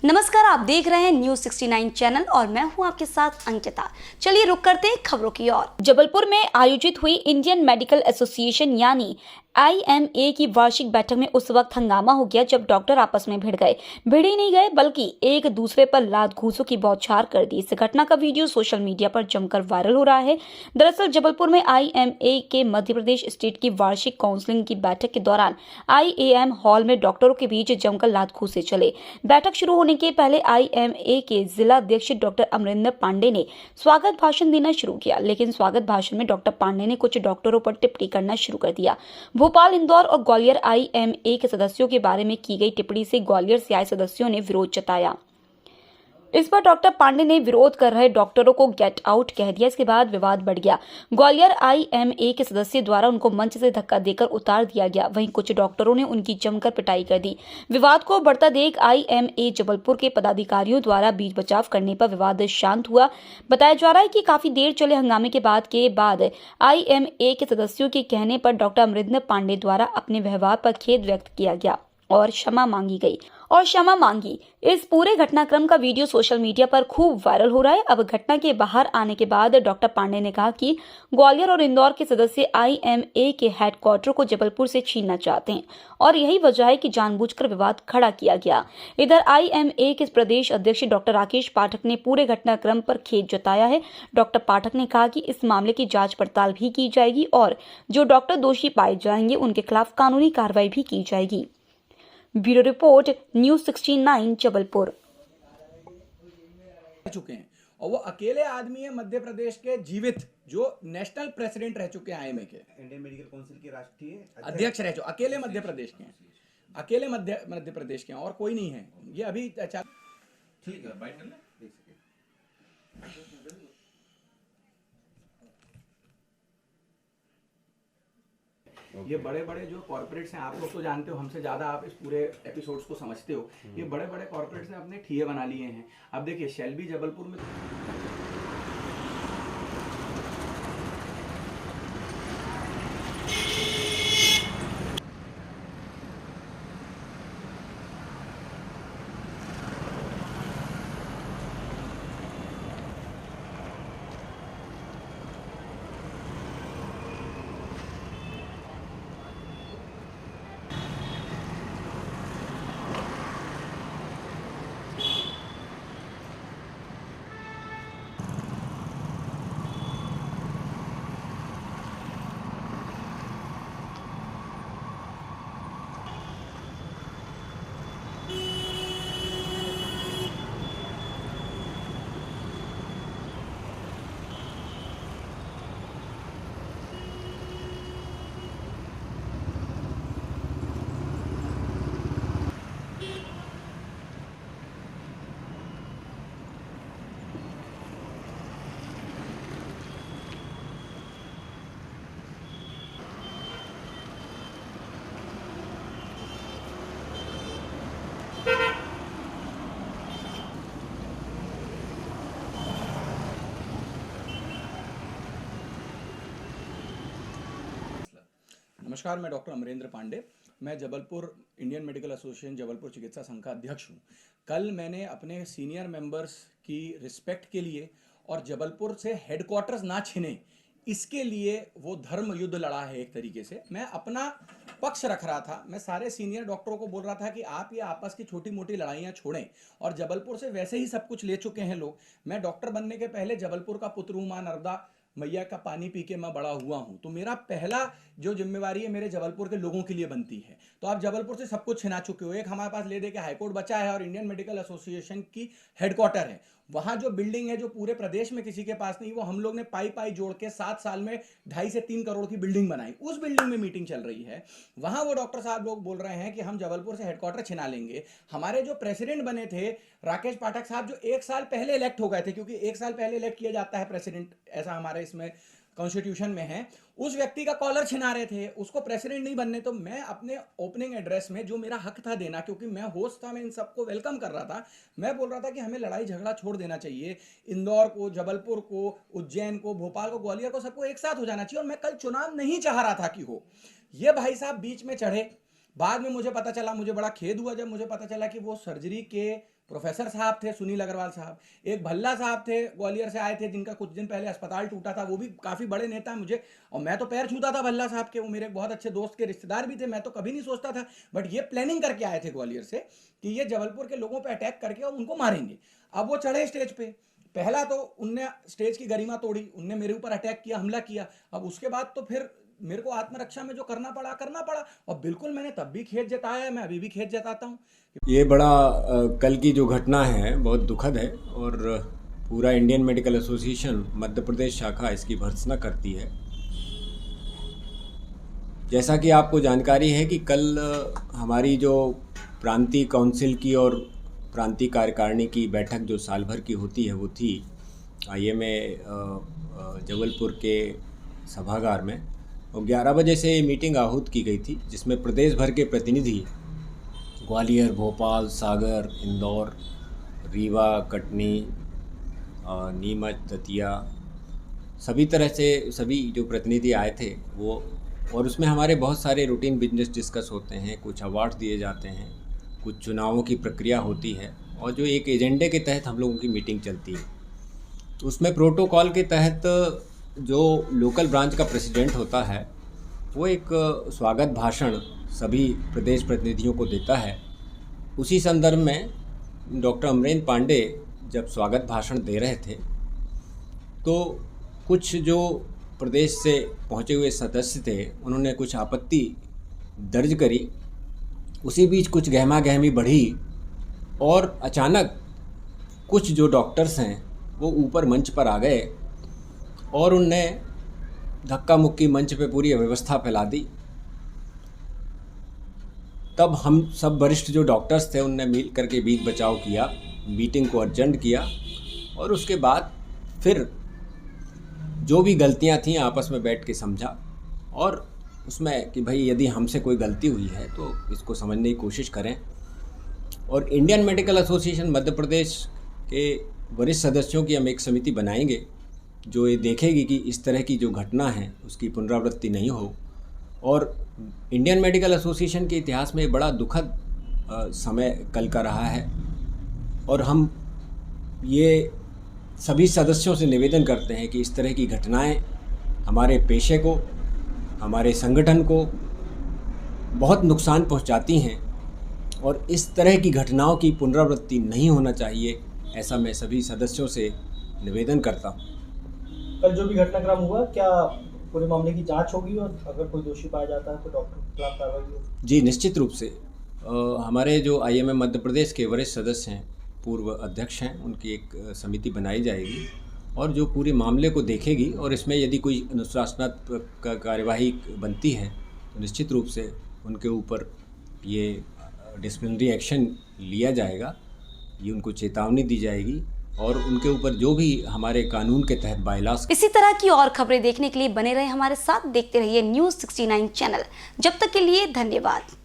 नमस्कार, आप देख रहे हैं न्यूज 69 चैनल और मैं हूं आपके साथ अंकिता। चलिए रुक करते हैं खबरों की ओर। जबलपुर में आयोजित हुई इंडियन मेडिकल एसोसिएशन यानी IMA की वार्षिक बैठक में उस वक्त हंगामा हो गया जब डॉक्टर आपस में भिड़ ही नहीं गए बल्कि एक दूसरे पर लात घूंसों की बौछार कर दी। इस घटना का वीडियो सोशल मीडिया पर जमकर वायरल हो रहा है। दरअसल जबलपुर में IMA के मध्य प्रदेश स्टेट की वार्षिक काउंसिलिंग की बैठक के दौरान IAM हॉल में डॉक्टरों के बीच जमकर लात घूंसे चले। बैठक शुरू होने के पहले IMA के जिला अध्यक्ष डॉक्टर अमरिंदर पांडे ने स्वागत भाषण देना शुरू किया, लेकिन स्वागत भाषण में डॉक्टर पांडे ने कुछ डॉक्टरों पर टिप्पणी करना शुरू कर दिया। भोपाल, इंदौर और ग्वालियर IMA के सदस्यों के बारे में की गई टिप्पणी से ग्वालियर से आए सदस्यों ने विरोध जताया। इस पर डॉक्टर पांडे ने विरोध कर रहे डॉक्टरों को गेट आउट कह दिया। इसके बाद विवाद बढ़ गया। ग्वालियर IMA के सदस्य द्वारा उनको मंच से धक्का देकर उतार दिया गया। वहीं कुछ डॉक्टरों ने उनकी जमकर पिटाई कर दी। विवाद को बढ़ता देख IMA जबलपुर के पदाधिकारियों द्वारा बीच बचाव करने पर विवाद शांत हुआ। बताया जा रहा है कि काफी देर चले हंगामे के बाद IMA के सदस्यों के कहने पर डॉक्टर अमरिंदर पांडे द्वारा अपने व्यवहार पर खेद व्यक्त किया गया और क्षमा मांगी। इस पूरे घटनाक्रम का वीडियो सोशल मीडिया पर खूब वायरल हो रहा है। अब घटना के बाहर आने के बाद डॉक्टर पांडे ने कहा कि ग्वालियर और इंदौर के सदस्य IMA के हेडक्वार्टर को जबलपुर से छीनना चाहते हैं और यही वजह है कि जानबूझकर विवाद खड़ा किया गया। इधर IMA के प्रदेश अध्यक्ष डॉक्टर राकेश पाठक ने पूरे घटनाक्रम पर खेद जताया है। डॉक्टर पाठक ने कहा कि इस मामले की जांच पड़ताल भी की जाएगी और जो डॉक्टर दोषी पाए जाएंगे उनके खिलाफ कानूनी कार्रवाई भी की जाएगी। Bureau report, news 69 Jabalpur. चुके हैं और वो अकेले आदमी है मध्य प्रदेश के जीवित जो नेशनल प्रेसिडेंट रह चुके हैं IMA के, इंडियन मेडिकल काउंसिल के राष्ट्रीय अध्यक्ष रह चुके, अकेले मध्य प्रदेश के हैं, अकेले मध्य प्रदेश के हैं और कोई नहीं है। ये अभी ठीक है, बाइट कर ले, देख सके। ये बड़े बड़े जो कॉर्पोरेट्स हैं, आप लोग तो जानते हो हमसे ज़्यादा, आप इस पूरे एपिसोड्स को समझते हो। ये बड़े बड़े कॉर्पोरेट्स ने अपने ठिये बना लिए हैं। अब देखिए शेल्बी जबलपुर में नमस्कार, मैं डॉक्टर अमरेंद्र पांडे, मैं Jabalpur Indian medical association Jabalpur चिकित्सा संघ का अध्यक्ष हूँ। कल मैंने अपने सीनियर मेंबर्स की रिस्पेक्ट के लिए और जबलपुर से हेडक्वार्टर्स ना छिने इसके लिए वो धर्म युद्ध लड़ा है। एक तरीके से मैं अपना पक्ष रख रहा था। मैं सारे सीनियर डॉक्टरों को बोल रहा था कि आप ये आपस की छोटी मोटी लड़ाइयाँ छोड़ें और जबलपुर से वैसे ही सब कुछ ले चुके हैं लोग। मैं डॉक्टर बनने के पहले जबलपुर का पुत्र हूँ, माँ नर्मदा मैया का पानी पी के मैं बड़ा हुआ हूँ, तो मेरा पहला जो जिम्मेवारी है मेरे जबलपुर के लोगों के लिए बनती है। तो आप जबलपुर से सब कुछ छिना चुके हो। एक हमारे पास ले दे के हाईकोर्ट बचा है और इंडियन मेडिकल एसोसिएशन की हेडक्वार्टर है। वहाँ जो बिल्डिंग है जो पूरे प्रदेश में किसी के पास नहीं, वो हम लोग ने पाई जोड़ के 7 साल में 2.5 से 3 करोड़ की बिल्डिंग बनाई। उस बिल्डिंग में मीटिंग चल रही है। वहाँ वो डॉक्टर साहब लोग बोल रहे हैं कि हम जबलपुर से हेडक्वार्टर छिना लेंगे। हमारे जो प्रेसिडेंट बने थे राकेश पाठक साहब, जो 1 साल पहले इलेक्ट हो गए थे, क्योंकि 1 साल पहले इलेक्ट किया जाता है प्रेसिडेंट, ऐसा हमारे इसमें कॉन्स्टिट्यूशन में है, उस व्यक्ति का कॉलर छिना रहे थे, उसको प्रेसिडेंट नहीं बनने। तो मैं अपने ओपनिंग एड्रेस में जो मेरा हक था देना, क्योंकि मैं होस्ट था, मैं इन सबको वेलकम कर रहा था, मैं बोल रहा था कि हमें लड़ाई झगड़ा छोड़ देना चाहिए। इंदौर को, जबलपुर को, उज्जैन को, भोपाल को, ग्वालियर को, सबको एक साथ हो जाना चाहिए। और मैं कल चुनाव नहीं चाह रहा था कि हो। ये भाई साहब बीच में चढ़े, बाद में मुझे पता चला, मुझे बड़ा खेद हुआ जब मुझे पता चला कि वो सर्जरी के प्रोफेसर साहब थे, सुनील अग्रवाल साहब। एक भल्ला साहब थे, ग्वालियर से आए थे, जिनका कुछ दिन पहले अस्पताल टूटा था, वो भी काफ़ी बड़े नेता हैं मुझे, और मैं तो पैर छूता था भल्ला साहब के, वो मेरे बहुत अच्छे दोस्त के रिश्तेदार भी थे, मैं तो कभी नहीं सोचता था, बट ये प्लानिंग करके आए थे ग्वालियर से कि ये जबलपुर के लोगों पर अटैक करके और उनको मारेंगे। अब वो चढ़े स्टेज पे, पहला तो उनने स्टेज की गरिमा तोड़ी, उनने मेरे ऊपर अटैक किया, हमला किया। अब उसके बाद तो फिर मेरे को आत्मरक्षा में जो करना पड़ा, और बिल्कुल मैंने तब भी खेद जताया है, मैं अभी भी खेद जताता हूँ। ये बड़ा कल की जो घटना है बहुत दुखद है और पूरा Indian medical association Madhya Pradesh शाखा इसकी भर्त्सना करती है। जैसा कि आपको जानकारी है कि कल हमारी जो प्रांतीय काउंसिल की और प्रांतीय कार्यकारिणी की बैठक जो साल भर की होती है वो थी IMA जबलपुर के सभागार में, और 11 बजे से ये मीटिंग आहूत की गई थी, जिसमें प्रदेश भर के प्रतिनिधि ग्वालियर, भोपाल, सागर, इंदौर, रीवा, कटनी, नीमच, दतिया, सभी तरह से सभी जो प्रतिनिधि आए थे वो, और उसमें हमारे बहुत सारे रूटीन बिजनेस डिस्कस होते हैं, कुछ अवार्ड्स दिए जाते हैं, कुछ चुनावों की प्रक्रिया होती है, और जो एक एजेंडे के तहत हम लोगों की मीटिंग चलती है। तो उसमें प्रोटोकॉल के तहत जो लोकल ब्रांच का प्रेसिडेंट होता है वो एक स्वागत भाषण सभी प्रदेश प्रतिनिधियों को देता है। उसी संदर्भ में डॉक्टर अमरेंद्र पांडे जब स्वागत भाषण दे रहे थे तो कुछ जो प्रदेश से पहुंचे हुए सदस्य थे उन्होंने कुछ आपत्ति दर्ज करी। उसी बीच कुछ गहमा गहमी बढ़ी और अचानक कुछ जो डॉक्टर्स हैं वो ऊपर मंच पर आ गए और उनने धक्का मुक्की मंच पे पूरी अव्यवस्था फैला दी। तब हम सब वरिष्ठ जो डॉक्टर्स थे उनने मिल करके बीच बचाव किया, मीटिंग को अर्जेंट किया, और उसके बाद फिर जो भी गलतियां थीं आपस में बैठ के समझा, और उसमें कि भाई यदि हमसे कोई गलती हुई है तो इसको समझने की कोशिश करें। और Indian medical association Madhya Pradesh के वरिष्ठ सदस्यों की हम एक समिति बनाएंगे जो ये देखेगी कि इस तरह की जो घटना है उसकी पुनरावृत्ति नहीं हो। और इंडियन मेडिकल एसोसिएशन के इतिहास में बड़ा दुखद समय कल का रहा है, और हम ये सभी सदस्यों से निवेदन करते हैं कि इस तरह की घटनाएं हमारे पेशे को, हमारे संगठन को बहुत नुकसान पहुंचाती हैं, और इस तरह की घटनाओं की पुनरावृत्ति नहीं होना चाहिए, ऐसा मैं सभी सदस्यों से निवेदन करता हूं। कल जो भी घटनाक्रम हुआ, क्या पूरे मामले की जांच होगी और अगर कोई दोषी पाया जाता है तो डॉक्टर के खिलाफ कार्रवाई होगी? जी निश्चित रूप से। हमारे जो IMA मध्य प्रदेश के वरिष्ठ सदस्य हैं, पूर्व अध्यक्ष हैं, उनकी एक समिति बनाई जाएगी और जो पूरे मामले को देखेगी, और इसमें यदि कोई अनुशासनात्मक कार्यवाही बनती है तो निश्चित रूप से उनके ऊपर ये डिसिप्लिनरी एक्शन लिया जाएगा, ये उनको चेतावनी दी जाएगी, और उनके ऊपर जो भी हमारे कानून के तहत बायलास। इसी तरह की और खबरें देखने के लिए बने रहे हमारे साथ, देखते रहिए News 69 चैनल। जब तक के लिए धन्यवाद।